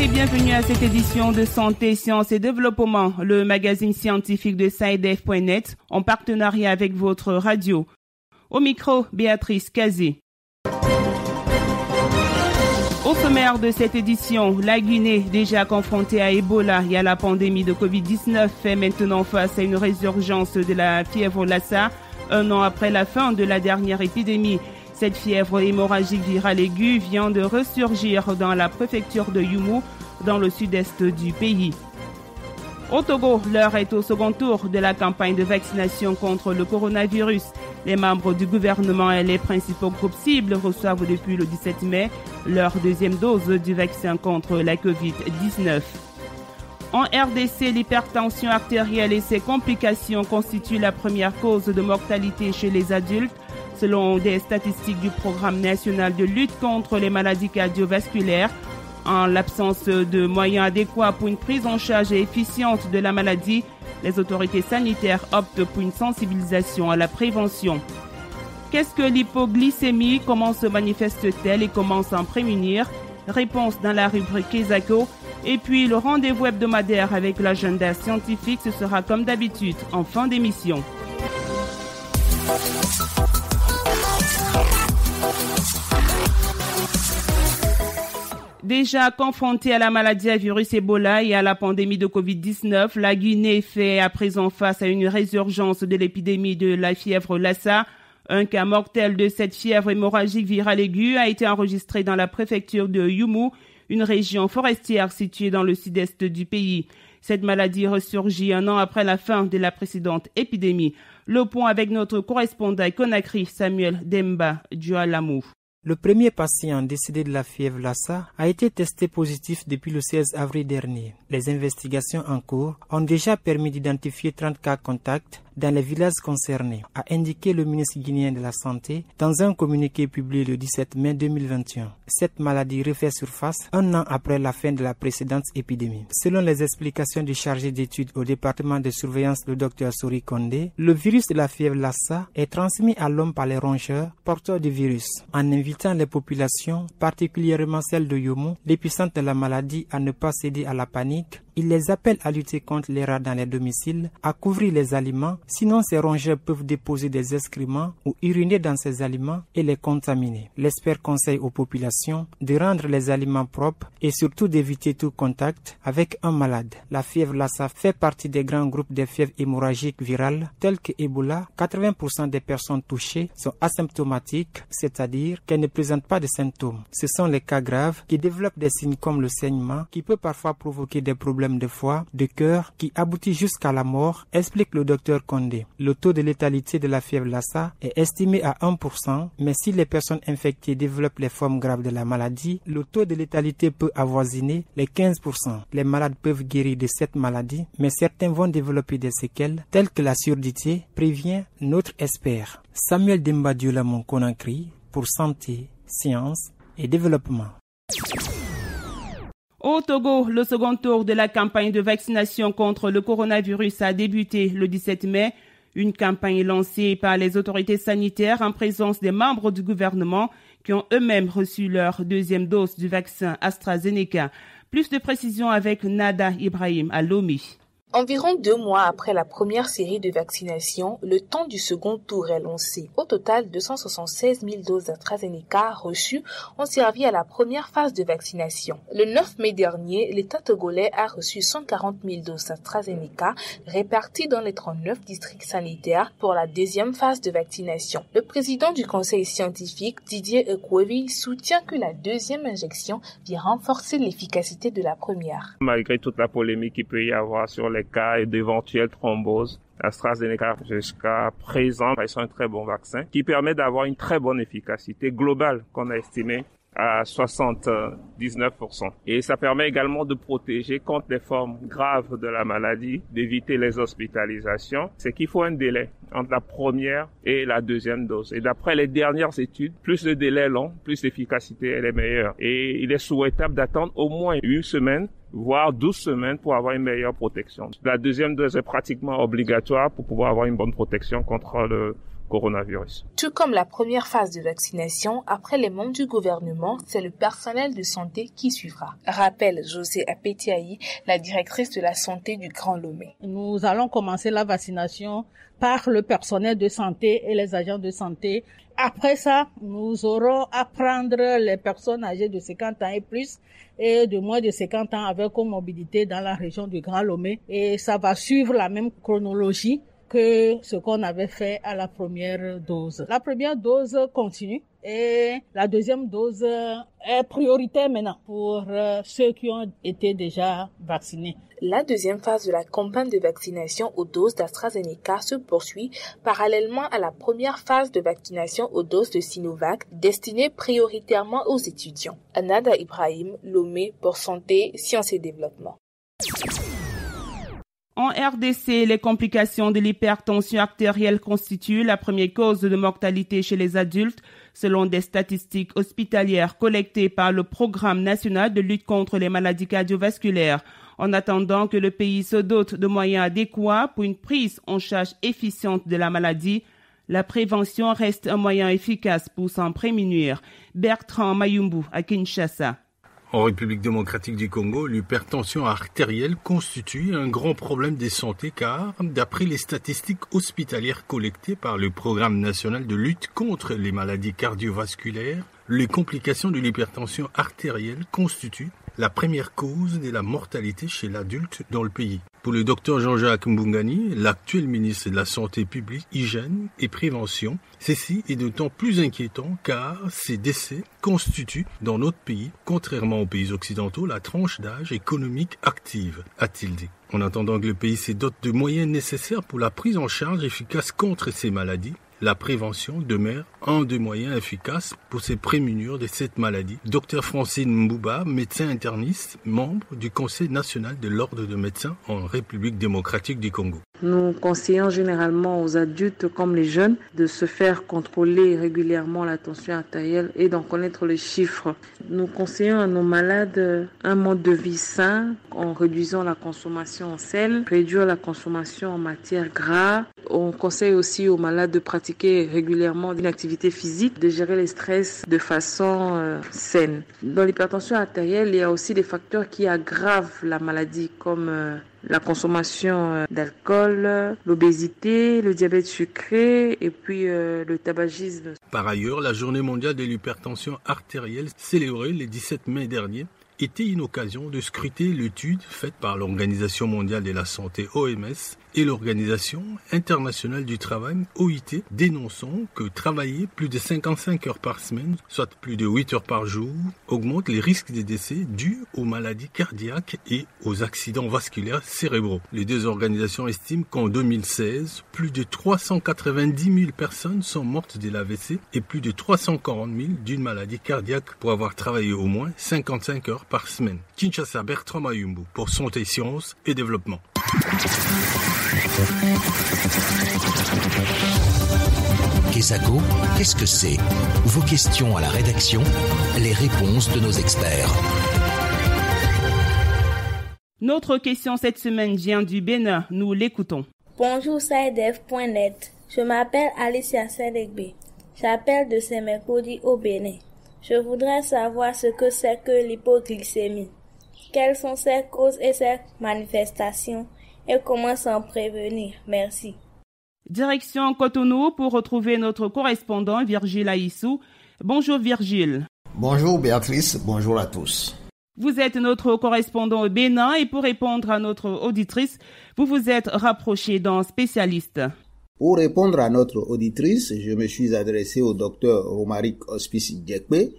et bienvenue à cette édition de Santé, Sciences et Développement, le magazine scientifique de SciDev.net, en partenariat avec votre radio. Au micro, Béatrice Kazé. Au sommaire de cette édition, la Guinée, déjà confrontée à Ebola et à la pandémie de Covid-19, fait maintenant face à une résurgence de la fièvre Lassa, un an après la fin de la dernière épidémie. Cette fièvre hémorragique virale aiguë vient de ressurgir dans la préfecture de Yumu, dans le sud-est du pays. Au Togo, l'heure est au second tour de la campagne de vaccination contre le coronavirus. Les membres du gouvernement et les principaux groupes cibles reçoivent depuis le 17 mai leur deuxième dose du vaccin contre la Covid-19. En RDC, l'hypertension artérielle et ses complications constituent la première cause de mortalité chez les adultes, selon des statistiques du Programme national de lutte contre les maladies cardiovasculaires. En l'absence de moyens adéquats pour une prise en charge efficiente de la maladie, les autorités sanitaires optent pour une sensibilisation à la prévention. Qu'est-ce que l'hypoglycémie? Comment se manifeste-t-elle et comment s'en prémunir? Réponse dans la rubrique ESACO. Et puis le rendez-vous hebdomadaire avec l'agenda scientifique, ce sera comme d'habitude en fin d'émission. Déjà confrontée à la maladie à virus Ebola et à la pandémie de Covid-19, la Guinée fait à présent face à une résurgence de l'épidémie de la fièvre Lassa. Un cas mortel de cette fièvre hémorragique virale aiguë a été enregistré dans la préfecture de Yumu, une région forestière située dans le sud-est du pays. Cette maladie ressurgit un an après la fin de la précédente épidémie. Le point avec notre correspondant à Conakry, Samuel Demba Djualamou. Le premier patient décédé de la fièvre Lassa a été testé positif depuis le 16 avril dernier. Les investigations en cours ont déjà permis d'identifier 30 cas contacts dans les villages concernés, a indiqué le ministre guinéen de la Santé dans un communiqué publié le 17 mai 2021. Cette maladie refait surface un an après la fin de la précédente épidémie. Selon les explications du chargé d'études au département de surveillance, le Dr Sori Kondé, le virus de la fièvre Lassa est transmis à l'homme par les rongeurs porteurs du virus. En invitant les populations, particulièrement celles de Yumu, l'épicentre de la maladie, à ne pas céder à la panique, il les appelle à lutter contre les rats dans les domiciles, à couvrir les aliments, sinon ces rongeurs peuvent déposer des excréments ou uriner dans ces aliments et les contaminer. L'expert conseille aux populations de rendre les aliments propres et surtout d'éviter tout contact avec un malade. La fièvre Lassa fait partie des grands groupes de fièvres hémorragiques virales telles que Ebola. 80% des personnes touchées sont asymptomatiques, c'est-à-dire qu'elles ne présentent pas de symptômes. Ce sont les cas graves qui développent des signes comme le saignement qui peut parfois provoquer des problèmes de foie, de cœur, qui aboutit jusqu'à la mort, explique le docteur Kondé. Le taux de létalité de la fièvre Lassa est estimé à 1%, mais si les personnes infectées développent les formes graves de la maladie, le taux de létalité peut avoisiner les 15%. Les malades peuvent guérir de cette maladie, mais certains vont développer des séquelles, telles que la surdité, prévient notre expert. Samuel Demba Djualamou, Conakry, pour Santé, Sciences et Développement. Au Togo, le second tour de la campagne de vaccination contre le coronavirus a débuté le 17 mai. Une campagne lancée par les autorités sanitaires en présence des membres du gouvernement qui ont eux-mêmes reçu leur deuxième dose du vaccin AstraZeneca. Plus de précisions avec Nada Ibrahim à Lomé. Environ 2 mois après la première série de vaccinations, le temps du second tour est lancé. Au total, 276 000 doses d'AstraZeneca reçues ont servi à la première phase de vaccination. Le 9 mai dernier, l'État togolais a reçu 140 000 doses d'AstraZeneca réparties dans les 39 districts sanitaires pour la deuxième phase de vaccination. Le président du conseil scientifique, Didier Ekwevi, soutient que la deuxième injection vient renforcer l'efficacité de la première. Malgré toute la polémique qu'il peut y avoir sur les cas et d'éventuelles thromboses, AstraZeneca jusqu'à présent est un très bon vaccin qui permet d'avoir une très bonne efficacité globale qu'on a estimée à 79%. Et ça permet également de protéger contre les formes graves de la maladie, d'éviter les hospitalisations. C'est qu'il faut un délai entre la première et la deuxième dose. Et d'après les dernières études, plus le délai est long, plus l'efficacité elle est meilleure. Et il est souhaitable d'attendre au moins 1 semaine voire 12 semaines pour avoir une meilleure protection. La deuxième dose est pratiquement obligatoire pour pouvoir avoir une bonne protection contre coronavirus. Tout comme la première phase de vaccination, après les membres du gouvernement, c'est le personnel de santé qui suivra. Rappelle José Apetiaï, la directrice de la santé du Grand Lomé. Nous allons commencer la vaccination par le personnel de santé et les agents de santé. Après ça, nous aurons à prendre les personnes âgées de 50 ans et plus et de moins de 50 ans avec comorbidité dans la région du Grand Lomé. Et ça va suivre la même chronologie que ce qu'on avait fait à la première dose. La première dose continue et la deuxième dose est prioritaire maintenant pour ceux qui ont été déjà vaccinés. La deuxième phase de la campagne de vaccination aux doses d'AstraZeneca se poursuit parallèlement à la première phase de vaccination aux doses de Sinovac destinée prioritairement aux étudiants. Anada Ibrahim, Lomé pour Santé, Sciences et Développement. En RDC, les complications de l'hypertension artérielle constituent la première cause de mortalité chez les adultes, selon des statistiques hospitalières collectées par le Programme national de lutte contre les maladies cardiovasculaires. En attendant que le pays se dote de moyens adéquats pour une prise en charge efficiente de la maladie, la prévention reste un moyen efficace pour s'en prémunir. Bertrand Mayumbu à Kinshasa. En République démocratique du Congo, l'hypertension artérielle constitue un grand problème de santé car, d'après les statistiques hospitalières collectées par le Programme national de lutte contre les maladies cardiovasculaires, les complications de l'hypertension artérielle constituent la première cause de la mortalité chez l'adulte dans le pays. Pour le docteur Jean-Jacques Mbungani, l'actuel ministre de la Santé publique, Hygiène et Prévention, ceci est d'autant plus inquiétant car ces décès constituent dans notre pays, contrairement aux pays occidentaux, la tranche d'âge économique active, a-t-il dit. En attendant que le pays se dote de moyens nécessaires pour la prise en charge efficace contre ces maladies, la prévention demeure un des moyens efficaces pour se prémunir de cette maladie. Dr Francine Mbouba, médecin interniste, membre du Conseil national de l'Ordre de médecins en République démocratique du Congo. Nous conseillons généralement aux adultes comme les jeunes de se faire contrôler régulièrement la tension artérielle et d'en connaître les chiffres. Nous conseillons à nos malades un mode de vie sain en réduisant la consommation en sel, réduire la consommation en matières gras. On conseille aussi aux malades de pratiquer régulièrement une activité physique, de gérer les stress de façon saine. Dans l'hypertension artérielle, il y a aussi des facteurs qui aggravent la maladie comme la consommation d'alcool, l'obésité, le diabète sucré et puis le tabagisme. Par ailleurs, la journée mondiale de l'hypertension artérielle célébrée le 17 mai dernier était une occasion de scruter l'étude faite par l'Organisation mondiale de la santé OMS et l'Organisation internationale du travail OIT, dénonçant que travailler plus de 55 heures par semaine, soit plus de 8 heures par jour, augmente les risques de décès dus aux maladies cardiaques et aux accidents vasculaires cérébraux. Les deux organisations estiment qu'en 2016, plus de 390 000 personnes sont mortes de l'AVC et plus de 340 000 d'une maladie cardiaque pour avoir travaillé au moins 55 heures par semaine. Kinshasa, Bertrand Mayumbu pour Santé, Sciences et Développement. Kesako, qu'est-ce que c'est? Vos questions à la rédaction, les réponses de nos experts. Notre question cette semaine vient du Bénin. Nous l'écoutons. Bonjour SciDev.net. Je m'appelle Alicia Sedegbe. J'appelle de Semerkodi au Bénin. Je voudrais savoir ce que c'est que l'hypoglycémie. Quelles sont ses causes et ses manifestations et comment s'en prévenir? Merci. Direction Cotonou pour retrouver notre correspondant Virgile Aissou. Bonjour Virgile. Bonjour Béatrice, bonjour à tous. Vous êtes notre correspondant au Bénin et pour répondre à notre auditrice, vous vous êtes rapproché d'un spécialiste. Pour répondre à notre auditrice, je me suis adressé au docteur Romaric Hospice Djekpe,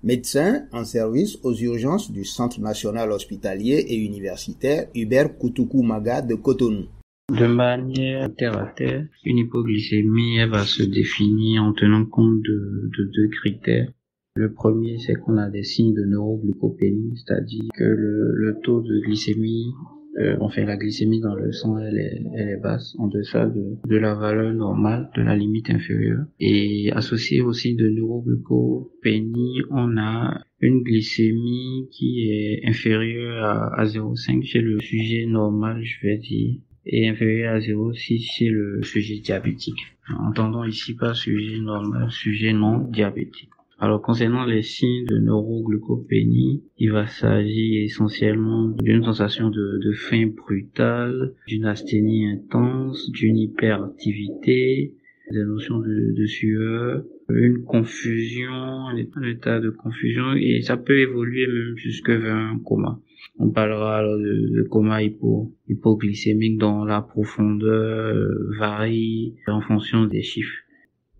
médecin en service aux urgences du Centre national hospitalier et universitaire Hubert Koutoukou Maga de Cotonou. De manière terre à terre, une hypoglycémie elle va se définir en tenant compte de deux critères. Le premier, c'est qu'on a des signes de neuroglucopénie, c'est-à-dire que le taux de glycémie, la glycémie dans le sang, elle est basse, en deçà de la valeur normale, de la limite inférieure. Et associé aussi de neuroglucopénie, on a une glycémie qui est inférieure à 0,5 chez le sujet normal, je vais dire. et inférieur à 0,6 chez le sujet diabétique. Entendons ici pas sujet normal, sujet non diabétique. Alors, concernant les signes de neuroglucopénie, il va s'agir essentiellement d'une sensation de faim brutale, d'une asthénie intense, d'une hyperactivité, des notions de sueur, une confusion, un état de confusion, et ça peut évoluer même jusque vers un coma. On parlera alors de coma hypoglycémique dont la profondeur varie en fonction des chiffres.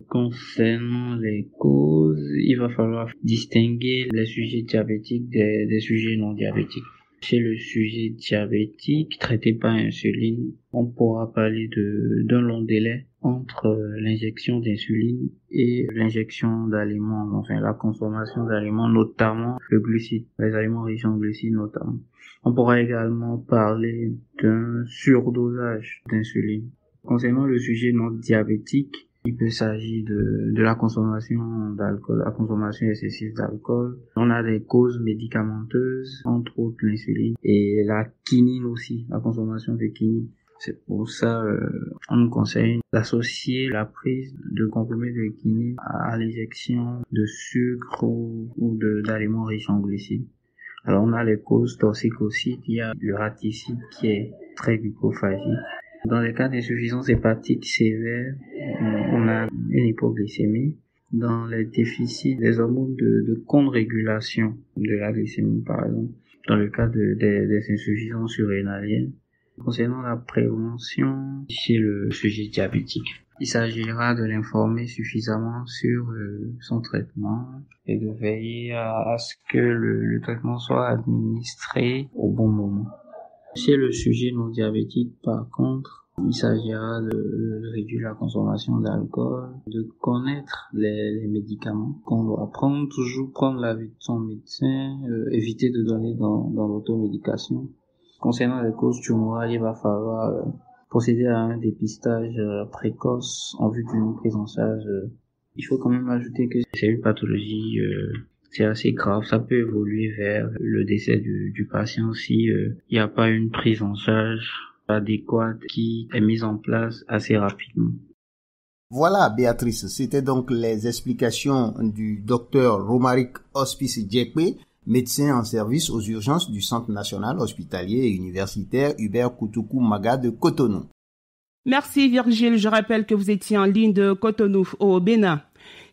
Concernant les causes, il va falloir distinguer les sujets diabétiques des sujets non diabétiques. Chez le sujet diabétique traité par insuline, on pourra parler d'un long délai entre l'injection d'insuline et l'injection d'aliments, enfin la consommation d'aliments, notamment le glucide, les aliments riches en glucides notamment. On pourra également parler d'un surdosage d'insuline. Concernant le sujet non diabétique, il peut s'agir de la consommation d'alcool, la consommation excessive d'alcool. On a des causes médicamenteuses, entre autres l'insuline et la quinine aussi, la consommation de quinine. C'est pour ça on nous conseille d'associer la prise de comprimés de quinine à l'injection de sucre ou d'aliments riches en glucides. Alors on a les causes toxiques aussi, il y a le raticide qui est très glucophagique. Dans les cas d'insuffisance hépatique sévère, on a une hypoglycémie. Dans les déficits des hormones de contre-régulation de la glycémie, par exemple, dans le cas des insuffisances surrénaliennes. Concernant la prévention chez le sujet diabétique, il s'agira de l'informer suffisamment sur son traitement et de veiller à ce que le traitement soit administré au bon moment. Chez le sujet non diabétique, par contre, il s'agira de réduire la consommation d'alcool, de connaître les médicaments qu'on doit prendre, toujours prendre l'avis de son médecin, éviter de donner dans l'automédication. Concernant les causes tumorales, il va falloir procéder à un dépistage précoce en vue d'une prise en charge. Il faut quand même ajouter que c'est une pathologie c'est assez grave, ça peut évoluer vers le décès du patient si il n'y a pas une prise en charge adéquate qui est mise en place assez rapidement. Voilà Béatrice, c'était donc les explications du docteur Romaric Hospice Djekpe, médecin en service aux urgences du Centre national hospitalier et universitaire Hubert Koutoukou Maga de Cotonou. Merci Virgile, je rappelle que vous étiez en ligne de Cotonou au Bénin.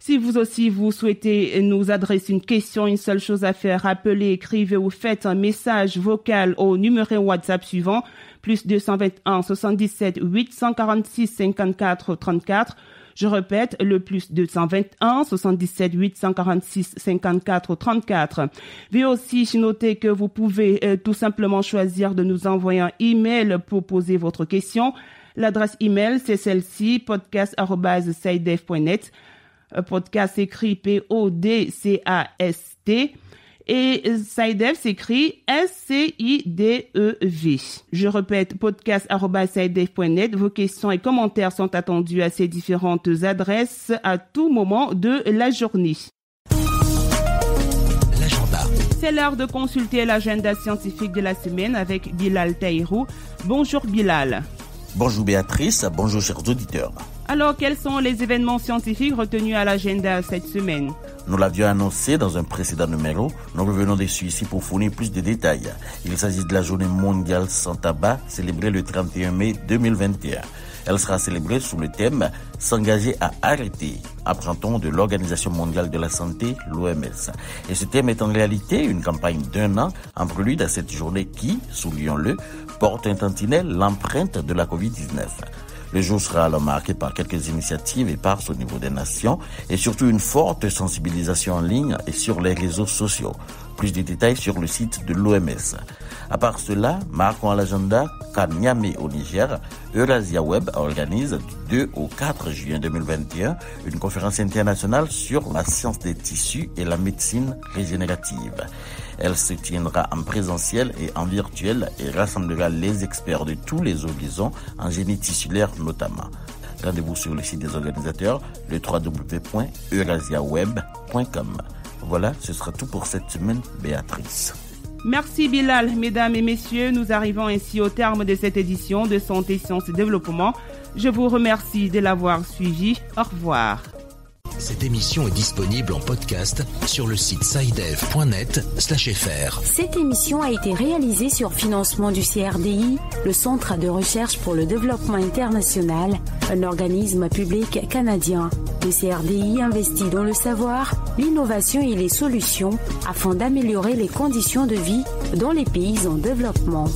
Si vous aussi vous souhaitez nous adresser une question, une seule chose à faire, appelez, écrivez ou faites un message vocal au numéro WhatsApp suivant, plus 221 77 846 54 34. Je répète, le plus 221 77 846 54 34. Veuillez aussi noter que vous pouvez tout simplement choisir de nous envoyer un email pour poser votre question. L'adresse email, c'est celle-ci, podcast@saidef.net. Podcast écrit PODCAST et SciDev s'écrit SCIDEV. Je répète, podcast@saidef.net. Vos questions et commentaires sont attendus à ces différentes adresses à tout moment de la journée. L'agenda. C'est l'heure de consulter l'agenda scientifique de la semaine avec Bilal Taïrou. Bonjour Bilal. Bonjour Béatrice, bonjour chers auditeurs. Alors, quels sont les événements scientifiques retenus à l'agenda cette semaine? Nous l'avions annoncé dans un précédent numéro. Nous revenons dessus ici pour fournir plus de détails. Il s'agit de la journée mondiale sans tabac, célébrée le 31 mai 2021. Elle sera célébrée sous le thème « S'engager à arrêter », apprend-on de l'Organisation mondiale de la santé, l'OMS. Et ce thème est en réalité une campagne d'1 an en prélude à cette journée qui, soulignons-le, porte un tantinet l'empreinte de la Covid-19. Le jour sera alors marqué par quelques initiatives éparses au niveau des nations et surtout une forte sensibilisation en ligne et sur les réseaux sociaux. Plus de détails sur le site de l'OMS. À part cela, marquons à l'agenda qu'à Niamey au Niger, Eurasia Web organise du 2 au 4 juin 2021 une conférence internationale sur la science des tissus et la médecine régénérative. Elle se tiendra en présentiel et en virtuel et rassemblera les experts de tous les horizons en génie tissulaire notamment. Rendez-vous sur le site des organisateurs, le www.eurasiaweb.com. Voilà, ce sera tout pour cette semaine, Béatrice. Merci Bilal. Mesdames et messieurs, nous arrivons ainsi au terme de cette édition de Santé, Sciences et Développement. Je vous remercie de l'avoir suivi. Au revoir. Cette émission est disponible en podcast sur le site scidev.net/fr. Cette émission a été réalisée sur financement du CRDI, le Centre de recherche pour le développement international, un organisme public canadien. Le CRDI investit dans le savoir, l'innovation et les solutions afin d'améliorer les conditions de vie dans les pays en développement.